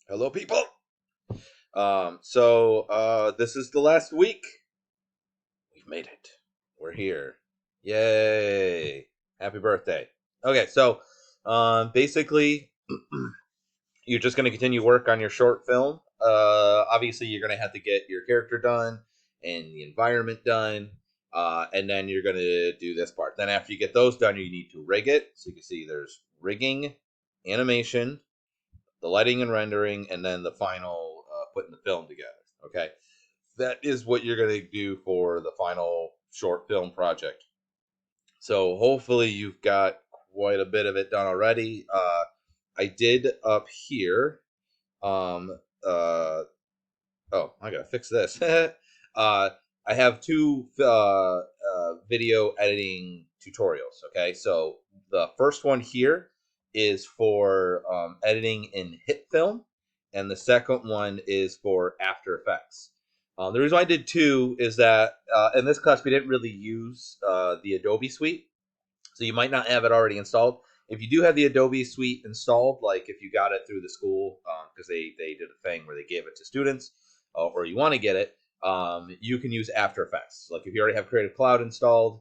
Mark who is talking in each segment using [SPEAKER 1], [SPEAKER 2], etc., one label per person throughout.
[SPEAKER 1] Hello, people. This is the last week. We've made it. We're here. Yay! Happy birthday. Okay, basically, you're just going to continue work on your short film. Obviously, you're going to have to get your character done and the environment done, and then you're going to do this part. Then after you get those done, you need to rig it. So you can see there's rigging, animation, the lighting and rendering, and then the final putting the film together. Okay, that is what you're going to do for the final short film project. So hopefully you've got quite a bit of it done already. I did up here. Um, uh, oh, I gotta fix this. I have two video editing tutorials. Okay, so the first one here is for editing in Hitfilm, and the second one is for After Effects. The reason why I did two is that in this class we didn't really use the Adobe suite, so you might not have it already installed. If you do have the Adobe suite installed, like if you got it through the school, because they did a thing where they gave it to students, or you want to get it, you can use After Effects. Like if you already have Creative Cloud installed,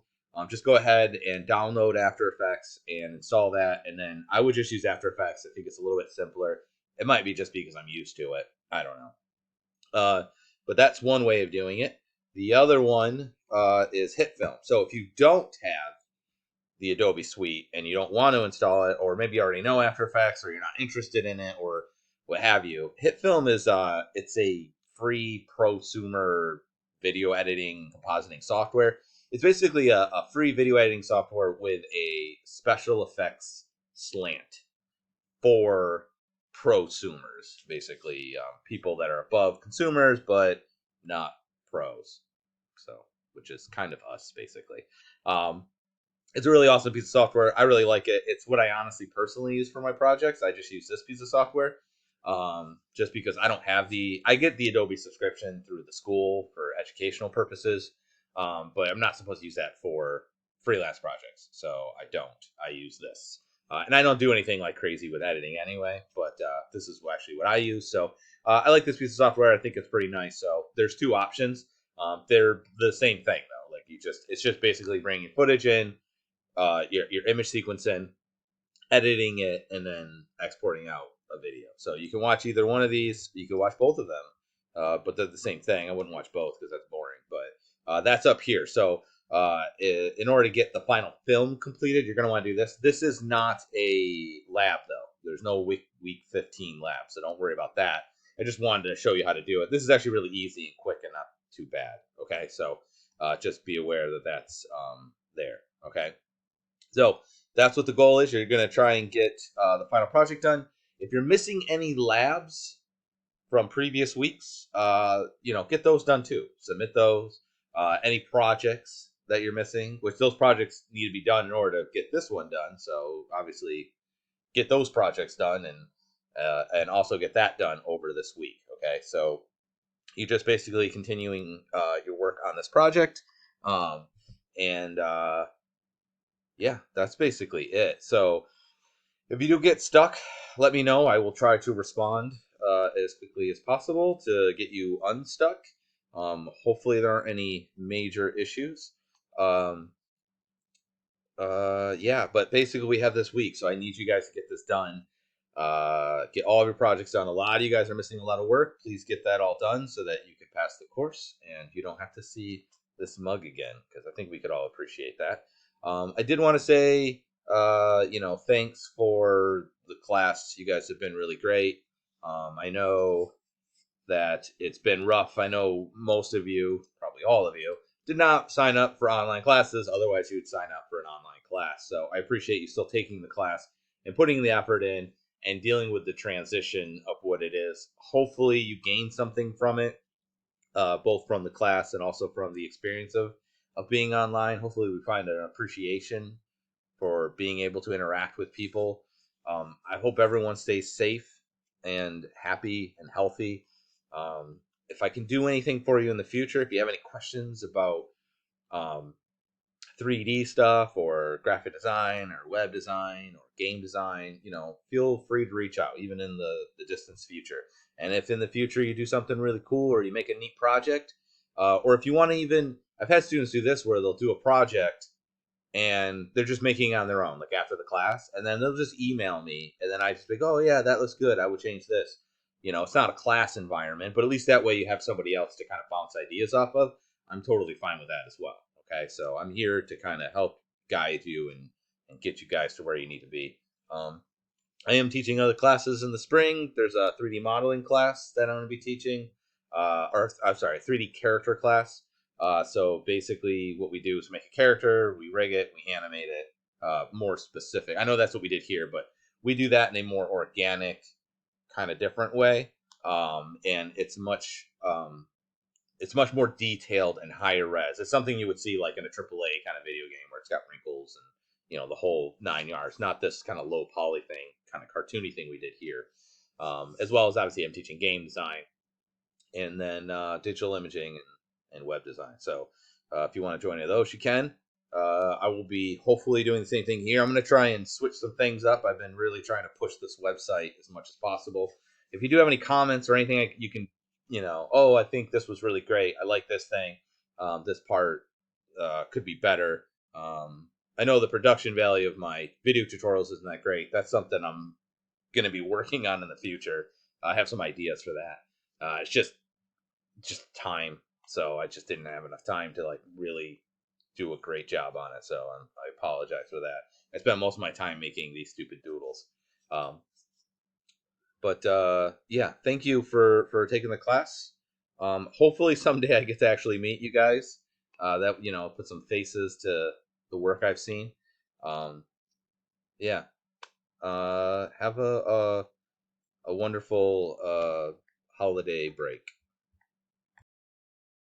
[SPEAKER 1] just go ahead and download After Effects and install that. And then I would just use After Effects. I think it's a little bit simpler. It might be just because I'm used to it. I don't know. But that's one way of doing it. The other one is Hitfilm. So if you don't have the Adobe suite and you don't want to install it, or maybe you already know After Effects, or you're not interested in it, or what have you, Hitfilm is it's a free prosumer video editing compositing software. It's basically a free video editing software with a special effects slant for prosumers, basically people that are above consumers but not pros. So, which is kind of us, basically. Um, it's a really awesome piece of software. I really like it. It's what I honestly personally use for my projects. I just use this piece of software just because I don't have I get the Adobe subscription through the school for educational purposes, but I'm not supposed to use that for freelance projects. So I don't. I use this. And I don't do anything like crazy with editing anyway, but this is actually what I use. So I like this piece of software. I think it's pretty nice. So there's two options. They're the same thing though. Like it's just basically bringing footage in, your image sequence in, editing it, and then exporting out a video. So you can watch either one of these. You can watch both of them, but they're the same thing. I wouldn't watch both because that's boring. But that's up here. So in order to get the final film completed, you're going to want to do this. This is not a lab though. There's no week 15 lab, so don't worry about that. I just wanted to show you how to do it. This is actually really easy and quick and not too bad. Okay, so just be aware that that's there. Okay. So that's what the goal is. You're going to try and get the final project done. If you're missing any labs from previous weeks, get those done too. Submit those. Any projects that you're missing, which those projects need to be done in order to get this one done. So obviously, get those projects done and also get that done over this week. Okay, so you're just basically continuing your work on this project, and yeah, that's basically it. So if you do get stuck, let me know. I will try to respond as quickly as possible to get you unstuck. Hopefully, there aren't any major issues. Um, yeah, but basically, we have this week, so I need you guys to get this done. Get all of your projects done. A lot of you guys are missing a lot of work. Please get that all done so that you can pass the course and you don't have to see this mug again, because I think we could all appreciate that. I did want to say, thanks for the class. You guys have been really great. I know that it's been rough. I know most of you, probably all of you, did not sign up for online classes. Otherwise, you would sign up for an online class. So I appreciate you still taking the class and putting the effort in and dealing with the transition of what it is. Hopefully, you gain something from it, both from the class and also from the experience of being online. Hopefully, we find an appreciation for being able to interact with people. I hope everyone stays safe and happy and healthy. If I can do anything for you in the future, if you have any questions about um, 3D stuff or graphic design or web design or game design, feel free to reach out, even in the distant future. And if in the future you do something really cool or you make a neat project, or if you want to even, I've had students do this where they'll do a project and they're just making it on their own, like after the class, and then they'll just email me, and then I just be like, oh yeah, that looks good. I would change this. It's not a class environment, but at least that way you have somebody else to kind of bounce ideas off of. I'm totally fine with that as well. Okay, so I'm here to kind of help guide you and get you guys to where you need to be. I am teaching other classes in the spring. There's a 3D modeling class that I'm going to be teaching, or I'm sorry, 3D character class. So basically, what we do is make a character, we rig it, we animate it. More specific. I know that's what we did here, but we do that in a more organic, kind of different way, and it's much more detailed and higher res. It's something you would see like in a AAA kind of video game where it's got wrinkles and the whole 9 yards. Not this kind of low poly thing, kind of cartoony thing we did here. As well as obviously I'm teaching game design and then digital imaging and web design. So if you want to join any of those, you can. I will be hopefully doing the same thing here. I'm going to try and switch some things up. I've been really trying to push this website as much as possible. If you do have any comments or anything, you can, oh, I think this was really great. I like this thing. This part could be better. I know the production value of my video tutorials isn't that great. That's something I'm going to be working on in the future. I have some ideas for that. It's just time. So I just didn't have enough time to like really do a great job on it. So I apologize for that. I spent most of my time making these stupid doodles. Um, but yeah, thank you for taking the class. Hopefully someday I get to actually meet you guys. That put some faces to the work I've seen. Yeah. Have a wonderful holiday break.